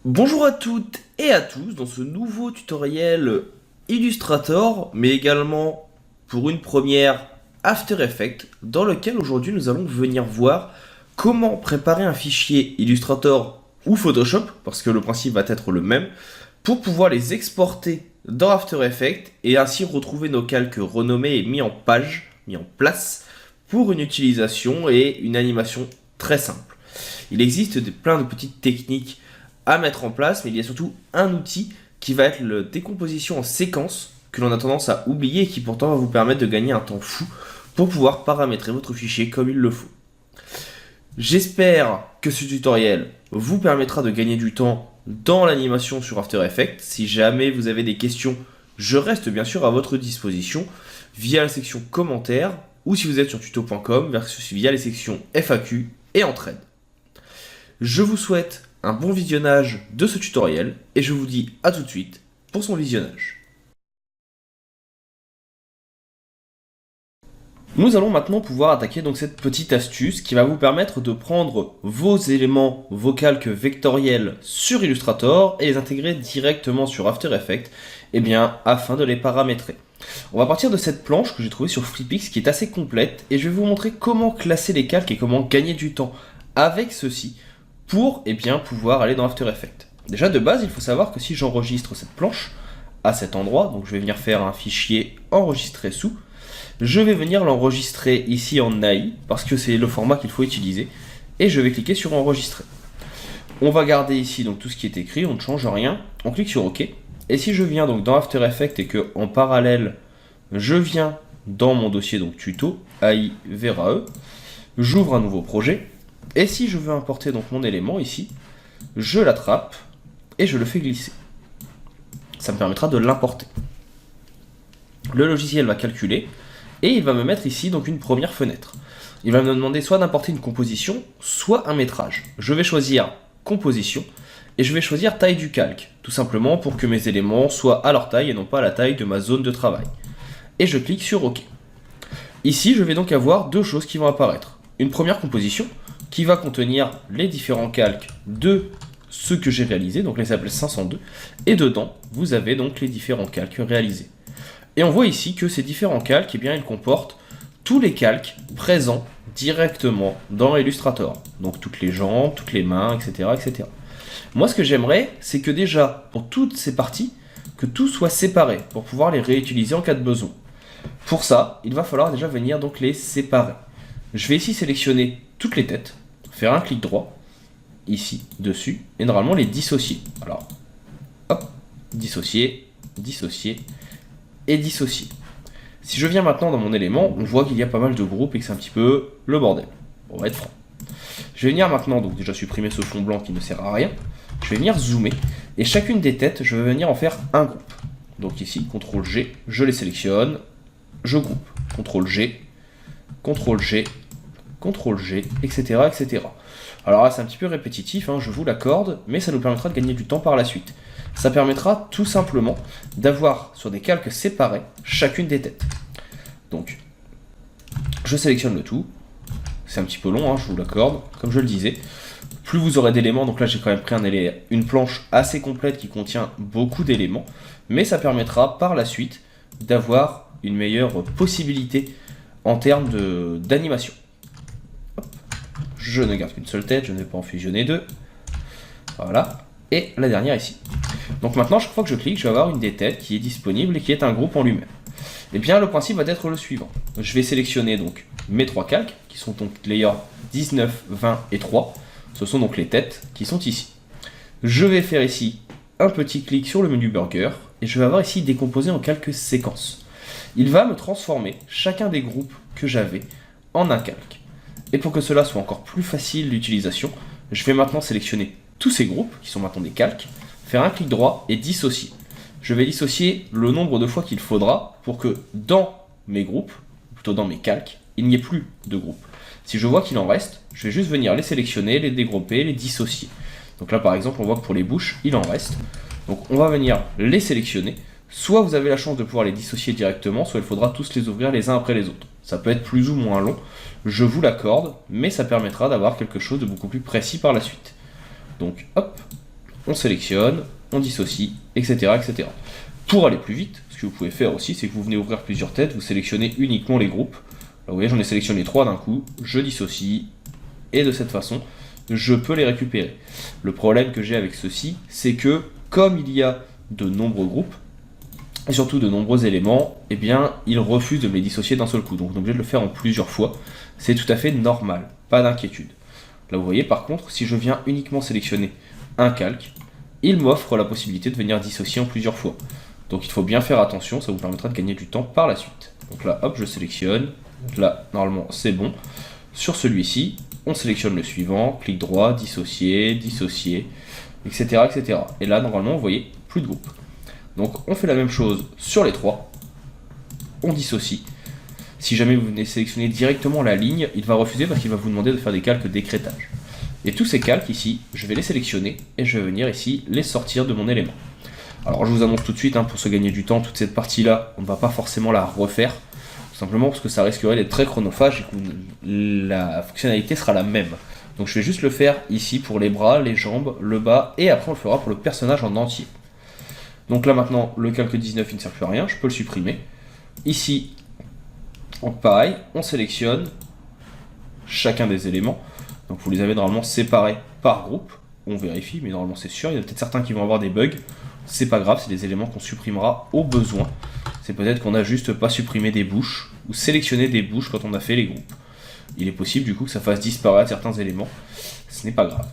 Bonjour à toutes et à tous dans ce nouveau tutoriel Illustrator, mais également pour une première After Effects, dans lequel aujourd'hui nous allons venir voir comment préparer un fichier Illustrator ou Photoshop, parce que le principe va être le même, pour pouvoir les exporter dans After Effects et ainsi retrouver nos calques renommés et mis en page, mis en place, pour une utilisation et une animation très simple. Il existe plein de petites techniques à mettre en place, mais il y a surtout un outil qui va être la décomposition en séquence que l'on a tendance à oublier et qui pourtant va vous permettre de gagner un temps fou pour pouvoir paramétrer votre fichier comme il le faut. J'espère que ce tutoriel vous permettra de gagner du temps dans l'animation sur After Effects. Si jamais vous avez des questions, je reste bien sûr à votre disposition via la section commentaires ou si vous êtes sur tuto.com via les sections FAQ et entraide. Je vous souhaite un bon visionnage de ce tutoriel et je vous dis à tout de suite pour son visionnage. Nous allons maintenant pouvoir attaquer donc cette petite astuce qui va vous permettre de prendre vos éléments, vos calques vectoriels sur Illustrator et les intégrer directement sur After Effects afin de les paramétrer. On va partir de cette planche que j'ai trouvée sur Flippix qui est assez complète et je vais vous montrer comment classer les calques et comment gagner du temps avec ceci pour pouvoir aller dans After Effects. Déjà de base, il faut savoir que si j'enregistre cette planche à cet endroit, donc je vais venir faire un fichier enregistrer sous, je vais venir l'enregistrer ici en AI parce que c'est le format qu'il faut utiliser et je vais cliquer sur enregistrer. On va garder ici donc tout ce qui est écrit, on ne change rien, on clique sur OK. Et si je viens donc dans After Effects et que en parallèle je viens dans mon dossier donc tuto AI VeraE, j'ouvre un nouveau projet. Et si je veux importer donc mon élément ici, je l'attrape et je le fais glisser. Ça me permettra de l'importer. Le logiciel va calculer et il va me mettre ici donc une première fenêtre. Il va me demander soit d'importer une composition, soit un métrage. Je vais choisir composition et je vais choisir taille du calque, tout simplement pour que mes éléments soient à leur taille et non pas à la taille de ma zone de travail. Et je clique sur OK. Ici, je vais donc avoir deux choses qui vont apparaître. Une première composition qui va contenir les différents calques de ce que j'ai réalisé, donc les appels 502, et dedans, vous avez donc les différents calques réalisés. Et on voit ici que ces différents calques, ils comportent tous les calques présents directement dans Illustrator. Donc toutes les jambes, toutes les mains, etc. etc. Moi, ce que j'aimerais, c'est que déjà, pour toutes ces parties, que tout soit séparé pour pouvoir les réutiliser en cas de besoin. Pour ça, il va falloir déjà venir donc les séparer. Je vais ici sélectionner toutes les têtes, faire un clic droit, ici, dessus, et normalement les dissocier. Alors, hop, dissocier, dissocier, et dissocier. Si je viens maintenant dans mon élément, on voit qu'il y a pas mal de groupes et que c'est un petit peu le bordel. On va être franc. Je vais venir maintenant, donc déjà supprimer ce fond blanc qui ne sert à rien. Je vais venir zoomer, et chacune des têtes, je vais venir en faire un groupe. Donc ici, CTRL G, je les sélectionne, je groupe. CTRL G, CTRL G, CTRL G, etc. etc. Alors là, c'est un petit peu répétitif, je vous l'accorde, mais ça nous permettra de gagner du temps par la suite. Ça permettra tout simplement d'avoir sur des calques séparés chacune des têtes. Donc, je sélectionne le tout. C'est un petit peu long, je vous l'accorde, comme je le disais. Plus vous aurez d'éléments, donc là j'ai quand même pris une planche assez complète qui contient beaucoup d'éléments, mais ça permettra par la suite d'avoir une meilleure possibilité en termes d'animation. Je ne garde qu'une seule tête, je ne vais pas en fusionner deux. Voilà. Et la dernière ici. Donc maintenant, chaque fois que je clique, je vais avoir une des têtes qui est disponible et qui est un groupe en lui-même. Et bien, le principe va être le suivant. Je vais sélectionner donc mes trois calques, qui sont donc layer 19, 20 et 3. Ce sont donc les têtes qui sont ici. Je vais faire ici un petit clic sur le menu burger et je vais avoir ici décomposé en calques séquences. Il va me transformer chacun des groupes que j'avais en un calque. Et pour que cela soit encore plus facile d'utilisation, je vais maintenant sélectionner tous ces groupes, qui sont maintenant des calques, faire un clic droit et dissocier. Je vais dissocier le nombre de fois qu'il faudra pour que dans mes groupes, ou plutôt dans mes calques, il n'y ait plus de groupes. Si je vois qu'il en reste, je vais juste venir les sélectionner, les dégrouper, les dissocier. Donc là par exemple, on voit que pour les bouches, il en reste. Donc on va venir les sélectionner. Soit vous avez la chance de pouvoir les dissocier directement, soit il faudra tous les ouvrir les uns après les autres. Ça peut être plus ou moins long, je vous l'accorde, mais ça permettra d'avoir quelque chose de beaucoup plus précis par la suite. Donc hop, on sélectionne, on dissocie, etc., etc. Pour aller plus vite, ce que vous pouvez faire aussi, c'est que vous venez ouvrir plusieurs têtes, vous sélectionnez uniquement les groupes. Là, vous voyez, j'en ai sélectionné 3 d'un coup, je dissocie, et de cette façon, je peux les récupérer. Le problème que j'ai avec ceci, c'est que, comme il y a de nombreux groupes, et surtout de nombreux éléments, eh bien, il refuse de me les dissocier d'un seul coup. Donc on est obligé de le faire en plusieurs fois. C'est tout à fait normal, pas d'inquiétude. Là, vous voyez, par contre, si je viens uniquement sélectionner un calque, il m'offre la possibilité de venir dissocier en plusieurs fois. Donc il faut bien faire attention, ça vous permettra de gagner du temps par la suite. Donc là, hop, je sélectionne. Donc là, normalement, c'est bon. Sur celui-ci, on sélectionne le suivant, clic droit, dissocier, dissocier, etc., etc. Et là, normalement, vous voyez, plus de groupe. Donc on fait la même chose sur les 3, on dissocie. Si jamais vous venez sélectionner directement la ligne, il va refuser parce qu'il va vous demander de faire des calques d'écrêtage. Et tous ces calques ici, je vais les sélectionner et je vais venir ici les sortir de mon élément. Alors je vous annonce tout de suite, pour se gagner du temps, toute cette partie-là, on ne va pas forcément la refaire, tout simplement parce que ça risquerait d'être très chronophage et que la fonctionnalité sera la même. Donc je vais juste le faire ici pour les bras, les jambes, le bas, et après on le fera pour le personnage en entier. Donc là maintenant, le calque 19 il ne sert plus à rien, je peux le supprimer. Ici, donc pareil, on sélectionne chacun des éléments. Donc vous les avez normalement séparés par groupe. On vérifie, mais normalement c'est sûr. Il y en a peut-être certains qui vont avoir des bugs. C'est pas grave, c'est des éléments qu'on supprimera au besoin. C'est peut-être qu'on n'a juste pas supprimé des bouches ou sélectionné des bouches quand on a fait les groupes. Il est possible du coup que ça fasse disparaître certains éléments. Ce n'est pas grave.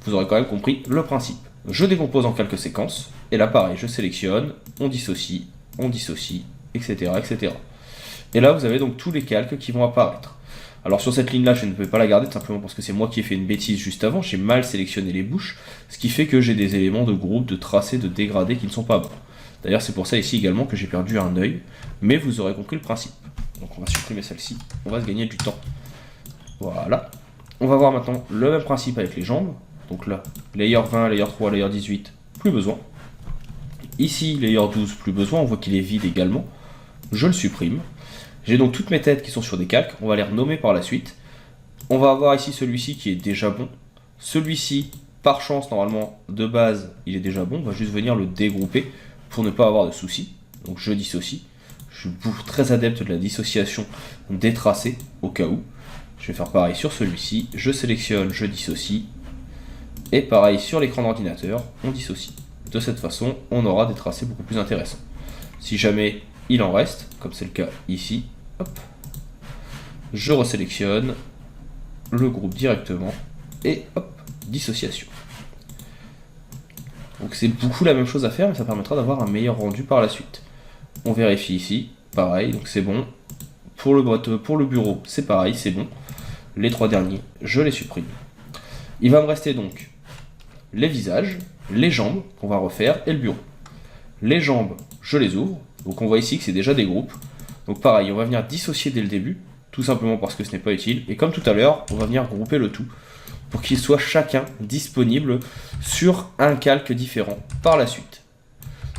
Vous aurez quand même compris le principe. Je décompose en quelques séquences, et là pareil, je sélectionne, on dissocie, etc., etc. Et là vous avez donc tous les calques qui vont apparaître. Alors sur cette ligne là je ne peux pas la garder tout simplement parce que c'est moi qui ai fait une bêtise juste avant, j'ai mal sélectionné les bouches, ce qui fait que j'ai des éléments de groupe, de tracés, de dégradés qui ne sont pas bons. D'ailleurs c'est pour ça ici également que j'ai perdu un œil, mais vous aurez compris le principe. Donc on va supprimer celle-ci, on va se gagner du temps. Voilà. On va voir maintenant le même principe avec les jambes. Donc là, layer 20, layer 3, layer 18, plus besoin. Ici, layer 12, plus besoin, on voit qu'il est vide également. Je le supprime. J'ai donc toutes mes têtes qui sont sur des calques, on va les renommer par la suite. On va avoir ici celui-ci qui est déjà bon. Celui-ci, par chance, normalement, de base, il est déjà bon. On va juste venir le dégrouper pour ne pas avoir de soucis. Donc je dissocie. Je suis très adepte de la dissociation des tracés, au cas où. Je vais faire pareil sur celui-ci. Je sélectionne, je dissocie. Et pareil sur l'écran d'ordinateur, on dissocie. De cette façon, on aura des tracés beaucoup plus intéressants. Si jamais il en reste, comme c'est le cas ici, hop, je resélectionne le groupe directement et hop, dissociation. Donc c'est beaucoup la même chose à faire, mais ça permettra d'avoir un meilleur rendu par la suite. On vérifie ici, pareil, donc c'est bon. Pour le bureau, c'est pareil, c'est bon. Les 3 derniers, je les supprime. Il va me rester donc les visages, les jambes qu'on va refaire et le bureau. Les jambes, je les ouvre. Donc on voit ici que c'est déjà des groupes. Donc pareil, on va venir dissocier dès le début, tout simplement parce que ce n'est pas utile. Et comme tout à l'heure, on va venir grouper le tout pour qu'ils soient chacun disponibles sur un calque différent par la suite.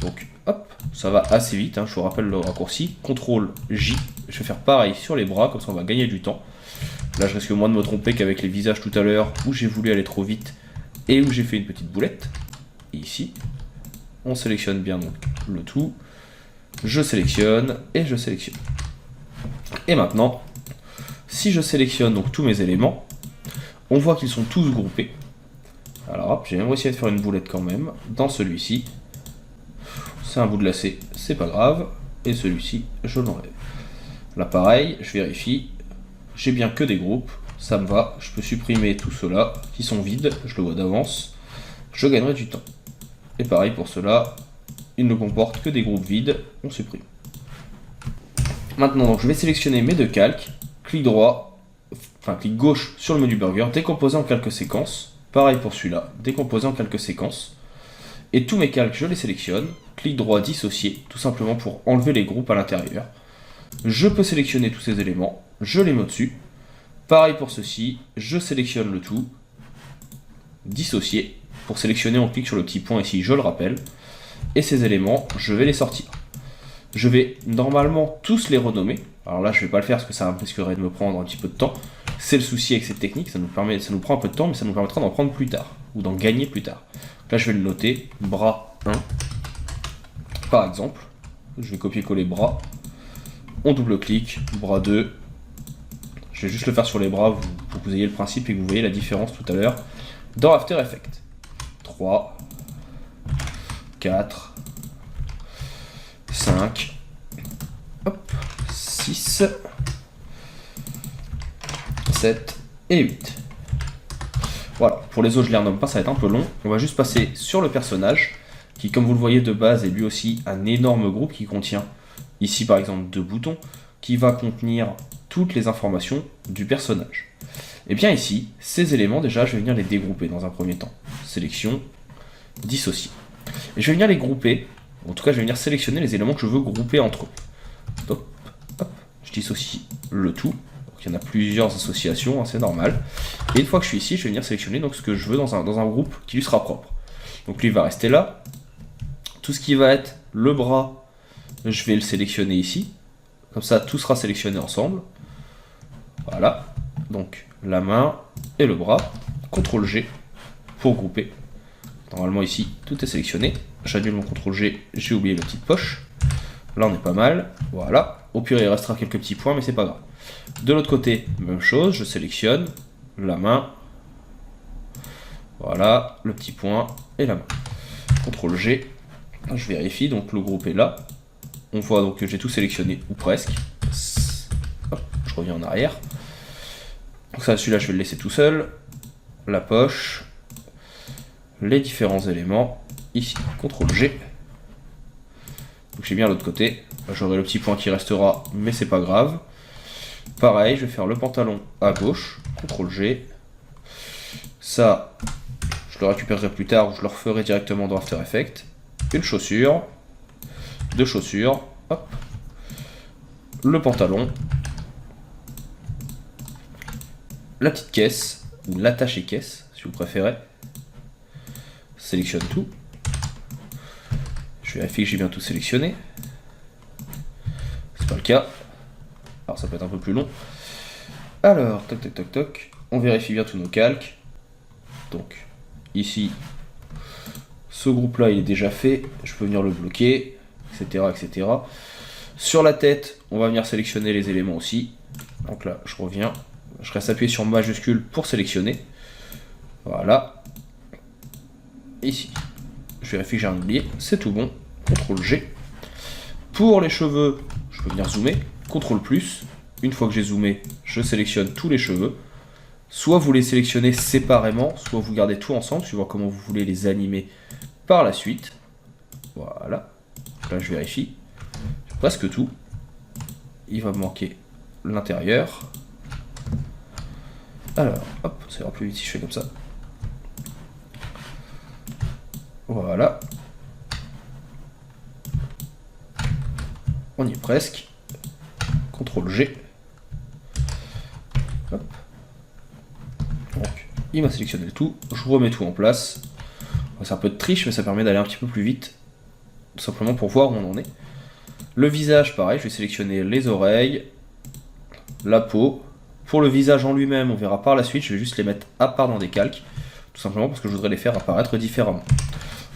Donc hop, ça va assez vite, je vous rappelle le raccourci, CTRL J. Je vais faire pareil sur les bras, comme ça on va gagner du temps. Là je risque moins de me tromper qu'avec les visages tout à l'heure où j'ai voulu aller trop vite et où j'ai fait une petite boulette. Et ici, on sélectionne bien donc le tout. Je sélectionne et je sélectionne. Et maintenant, si je sélectionne donc tous mes éléments, on voit qu'ils sont tous groupés. Alors hop, j'ai même essayé de faire une boulette quand même. Dans celui-ci, c'est un bout de lacet, c'est pas grave. Et celui-ci, je l'enlève. Là pareil, je vérifie. J'ai bien que des groupes, ça me va. Je peux supprimer tout cela qui sont vides, je le vois d'avance. Je gagnerai du temps. Et pareil pour cela, il ne comporte que des groupes vides, on supprime. Maintenant, donc, je vais sélectionner mes 2 calques, clic gauche sur le menu burger, décomposer en quelques séquences. Pareil pour celui-là, décomposer en quelques séquences. Et tous mes calques, je les sélectionne, clic droit, dissocier, tout simplement pour enlever les groupes à l'intérieur. Je peux sélectionner tous ces éléments, je les mets au-dessus. Pareil pour ceci, je sélectionne le tout, dissocier. Pour sélectionner, on clique sur le petit point ici, je le rappelle. Et ces éléments, je vais les sortir. Je vais normalement tous les renommer. Alors là, je ne vais pas le faire parce que ça risquerait de me prendre un petit peu de temps. C'est le souci avec cette technique, ça nous prend un peu de temps, mais ça nous permettra d'en prendre plus tard, ou d'en gagner plus tard. Là, je vais le noter, bras 1, par exemple. Je vais copier-coller bras. On double-clique, bras 2. Je vais juste le faire sur les bras pour que vous ayez le principe et que vous voyez la différence tout à l'heure dans After Effects. 3, 4, 5, hop, 6, 7 et 8. Voilà, pour les autres je les renomme pas, ça va être un peu long. On va juste passer sur le personnage, qui comme vous le voyez de base est lui aussi un énorme groupe qui contient, ici par exemple 2 boutons, qui va contenir toutes les informations du personnage. Et bien ici, ces éléments déjà, je vais venir les dégrouper dans un premier temps. Sélection, dissocier. Et je vais venir les grouper, en tout cas je vais venir sélectionner les éléments que je veux grouper entre eux. Hop, hop, je dissocie le tout. Donc il y en a plusieurs associations, hein, c'est normal. Et une fois que je suis ici, je vais venir sélectionner donc, ce que je veux dans un groupe qui lui sera propre. Donc lui il va rester là. Tout ce qui va être le bras, je vais le sélectionner ici. Comme ça, tout sera sélectionné ensemble. Voilà. Donc la main et le bras. CTRL G pour grouper. Normalement ici, tout est sélectionné. J'annule mon CTRL G, j'ai oublié la petite poche. Là on est pas mal. Voilà. Au pire il restera quelques petits points, mais c'est pas grave. De l'autre côté, même chose, je sélectionne la main. Voilà, le petit point et la main. CTRL G. Je vérifie, donc le groupe est là. On voit donc que j'ai tout sélectionné, ou presque. Hop, je reviens en arrière. Donc ça, celui-là, je vais le laisser tout seul. La poche. Les différents éléments. Ici, CTRL G. Donc j'ai bien l'autre côté. J'aurai le petit point qui restera, mais c'est pas grave. Pareil, je vais faire le pantalon à gauche. CTRL G. Ça, je le récupérerai plus tard, ou je le referai directement dans After Effects. Une chaussure. 2 chaussures. Hop. Le pantalon. La petite caisse, ou l'attaché caisse, si vous préférez. Sélectionne tout. Je vérifie que j'ai bien tout sélectionné. C'est pas le cas. Alors ça peut être un peu plus long. Alors, toc toc toc toc. On vérifie bien tous nos calques. Donc, ici, ce groupe-là, il est déjà fait. Je peux venir le bloquer, etc., etc. Sur la tête, on va venir sélectionner les éléments aussi. Donc là, je reviens. Je reste appuyé sur majuscule pour sélectionner. Voilà. Ici, je vérifie que j'ai rien oublié. C'est tout bon. CTRL G. Pour les cheveux, je peux venir zoomer. CTRL plus. Une fois que j'ai zoomé, je sélectionne tous les cheveux. Soit vous les sélectionnez séparément, soit vous gardez tout ensemble, suivant comment vous voulez les animer par la suite. Voilà. Là, je vérifie. Presque tout. Il va me manquer l'intérieur. Alors, hop, ça ira plus vite si je fais comme ça. Voilà. On y est presque. CTRL G. Hop. Donc, il m'a sélectionné le tout. Je remets tout en place. C'est un peu de triche, mais ça permet d'aller un petit peu plus vite. Tout simplement pour voir où on en est. Le visage, pareil, je vais sélectionner les oreilles, la peau. Pour le visage en lui-même, on verra par la suite, je vais juste les mettre à part dans des calques. Tout simplement parce que je voudrais les faire apparaître différemment.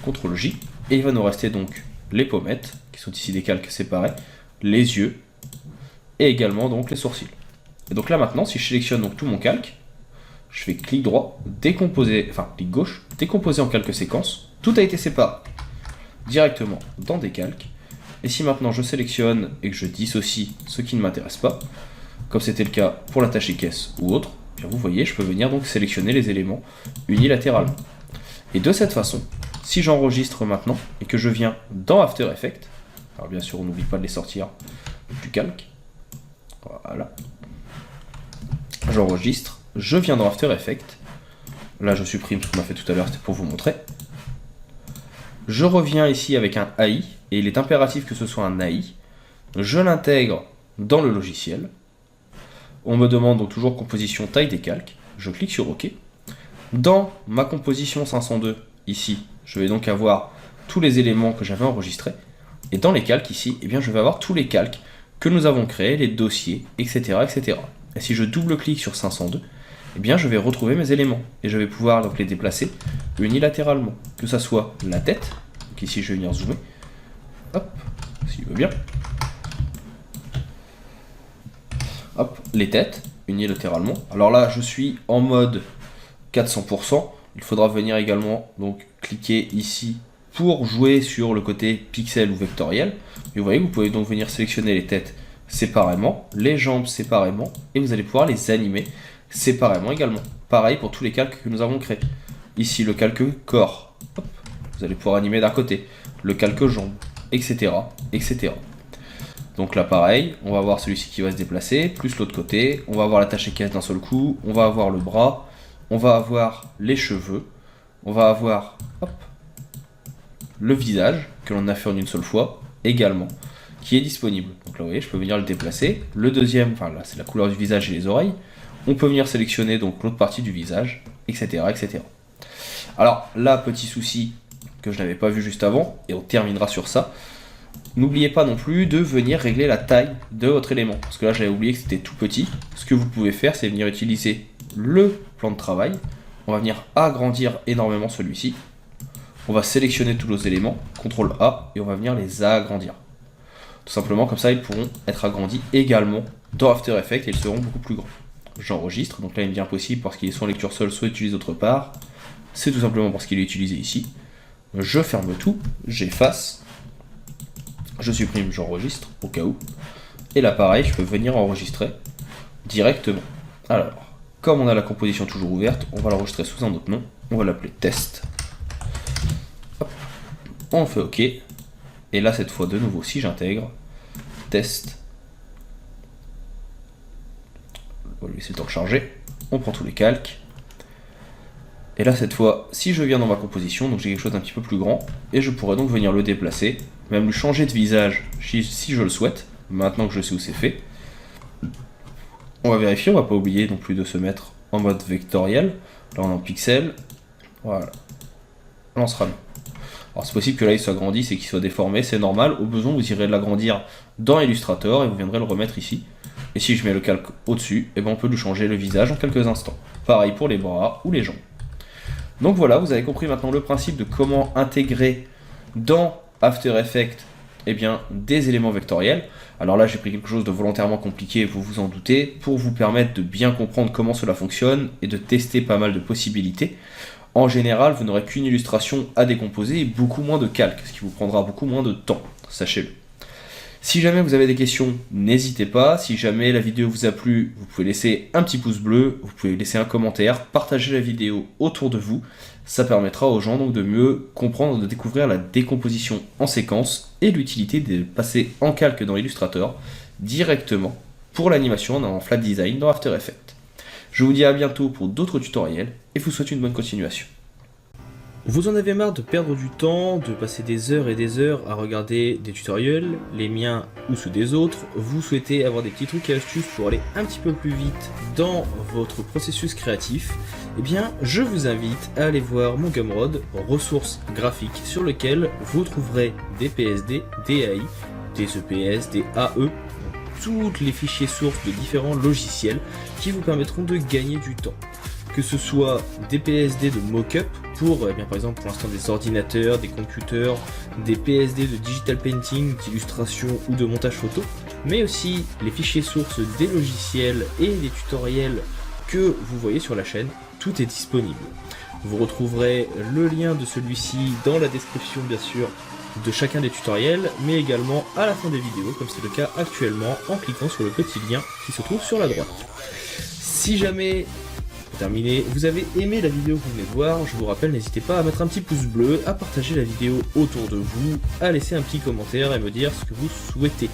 CTRL J. Et il va nous rester donc les pommettes, qui sont ici des calques séparés, les yeux, et également donc les sourcils. Et donc là maintenant, si je sélectionne donc tout mon calque, je fais clic droit, décomposer, enfin clic gauche, décomposer en quelques séquences. Tout a été séparé directement dans des calques. Et si maintenant je sélectionne et que je dissocie ce qui ne m'intéresse pas, comme c'était le cas pour l'attaché caisse ou autre, bien vous voyez, je peux venir donc sélectionner les éléments unilatéralement. Et de cette façon, si j'enregistre maintenant et que je viens dans After Effects, alors bien sûr on n'oublie pas de les sortir du calque, voilà, j'enregistre, je viens dans After Effects, là je supprime ce qu'on m'a fait tout à l'heure, c'était pour vous montrer, je reviens ici avec un AI, et il est impératif que ce soit un AI, je l'intègre dans le logiciel, on me demande donc toujours composition taille des calques, je clique sur OK. Dans ma composition 502, ici, je vais donc avoir tous les éléments que j'avais enregistrés. Et dans les calques ici, eh bien, je vais avoir tous les calques que nous avons créés, les dossiers, etc., etc. Et si je double-clique sur 502, eh bien je vais retrouver mes éléments et je vais pouvoir donc les déplacer unilatéralement, que ça soit la tête, donc ici je vais venir zoomer, hop, s'il veut bien, hop, les têtes unilatéralement. Alors là je suis en mode 400%, il faudra venir également donc cliquer ici pour jouer sur le côté pixel ou vectoriel. Et vous voyez, vous pouvez donc venir sélectionner les têtes séparément, les jambes séparément, et vous allez pouvoir les animer séparément également. Pareil pour tous les calques que nous avons créés. Ici le calque corps, hop, vous allez pouvoir animer d'un côté, le calque jambes, etc., etc. Donc là pareil, on va avoir celui-ci qui va se déplacer, plus l'autre côté, on va avoir la tâche et caisse d'un seul coup, on va avoir le bras, on va avoir les cheveux, on va avoir hop, le visage, que l'on a fait en une seule fois, également, qui est disponible. Donc là vous voyez, je peux venir le déplacer. Le deuxième, enfin là c'est la couleur du visage et les oreilles. On peut venir sélectionner donc l'autre partie du visage, etc., etc. Alors là, petit souci que je n'avais pas vu juste avant, et on terminera sur ça. N'oubliez pas non plus de venir régler la taille de votre élément, parce que là j'avais oublié que c'était tout petit. Ce que vous pouvez faire, c'est venir utiliser le plan de travail. On va venir agrandir énormément celui-ci. On va sélectionner tous nos éléments, CTRL A, et on va venir les agrandir. Tout simplement, comme ça, ils pourront être agrandis également dans After Effects et ils seront beaucoup plus grands. J'enregistre, donc là il me dit impossible parce qu'il est soit en lecture seule, soit utilisé autre part. C'est tout simplement parce qu'il est utilisé ici. Je ferme tout, j'efface, je supprime, j'enregistre, au cas où. Et là pareil, je peux venir enregistrer directement. Alors, comme on a la composition toujours ouverte, on va l'enregistrer sous un autre nom, on va l'appeler test. On fait OK, et là cette fois de nouveau si j'intègre, test, on va lui laisser le temps de charger, on prend tous les calques, et là cette fois si je viens dans ma composition, donc j'ai quelque chose d'un petit peu plus grand, et je pourrais donc venir le déplacer, même lui changer de visage si je le souhaite, maintenant que je sais où c'est fait. On va vérifier, on va pas oublier non plus de se mettre en mode vectoriel, là on est en pixel, voilà, là on sera mieux. Alors c'est possible que là il soit grandi, c'est qu'il soit déformé, c'est normal. Au besoin, vous irez l'agrandir dans Illustrator et vous viendrez le remettre ici. Et si je mets le calque au-dessus, eh ben on peut lui changer le visage en quelques instants. Pareil pour les bras ou les jambes. Donc voilà, vous avez compris maintenant le principe de comment intégrer dans After Effects eh bien, des éléments vectoriels. Alors là j'ai pris quelque chose de volontairement compliqué, vous vous en doutez, pour vous permettre de bien comprendre comment cela fonctionne et de tester pas mal de possibilités. En général, vous n'aurez qu'une illustration à décomposer et beaucoup moins de calques, ce qui vous prendra beaucoup moins de temps, sachez-le. Si jamais vous avez des questions, n'hésitez pas. Si jamais la vidéo vous a plu, vous pouvez laisser un petit pouce bleu, vous pouvez laisser un commentaire, partager la vidéo autour de vous. Ça permettra aux gens donc de mieux comprendre, de découvrir la décomposition en séquence et l'utilité de passer en calque dans Illustrator directement pour l'animation en flat design dans After Effects. Je vous dis à bientôt pour d'autres tutoriels et vous souhaite une bonne continuation. Vous en avez marre de perdre du temps, de passer des heures et des heures à regarder des tutoriels, les miens ou ceux des autres, vous souhaitez avoir des petits trucs et astuces pour aller un petit peu plus vite dans votre processus créatif, eh bien je vous invite à aller voir mon Gumroad, ressources graphiques, sur lequel vous trouverez des PSD, des AI, des EPS, des AE, tous les fichiers sources de différents logiciels qui vous permettront de gagner du temps. Que ce soit des PSD de mock-up pour, par exemple pour l'instant des ordinateurs, des computers, des PSD de digital painting, d'illustration ou de montage photo, mais aussi les fichiers sources des logiciels et des tutoriels que vous voyez sur la chaîne, tout est disponible. Vous retrouverez le lien de celui-ci dans la description bien sûr de chacun des tutoriels, mais également à la fin des vidéos, comme c'est le cas actuellement, en cliquant sur le petit lien qui se trouve sur la droite. Si jamais, pour terminer, vous avez aimé la vidéo que vous venez de voir, je vous rappelle, n'hésitez pas à mettre un petit pouce bleu, à partager la vidéo autour de vous, à laisser un petit commentaire et me dire ce que vous souhaitez.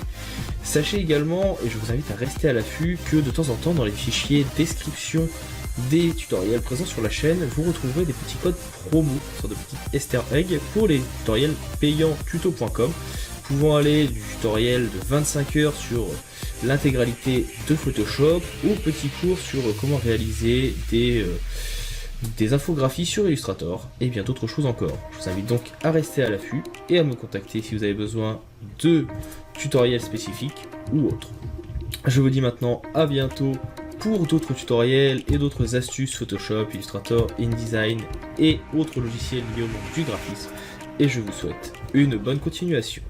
Sachez également, et je vous invite à rester à l'affût, que de temps en temps dans les fichiers description des tutoriels présents sur la chaîne, vous retrouverez des petits codes promo, une sorte de petits easter eggs pour les tutoriels payants tuto.com, pouvant aller du tutoriel de 25 heures sur l'intégralité de Photoshop au petit cours sur comment réaliser des infographies sur Illustrator et bien d'autres choses encore. Je vous invite donc à rester à l'affût et à me contacter si vous avez besoin de tutoriels spécifiques ou autres. Je vous dis maintenant à bientôt pour d'autres tutoriels et d'autres astuces Photoshop, Illustrator, InDesign et autres logiciels liés au monde du graphisme. Et je vous souhaite une bonne continuation.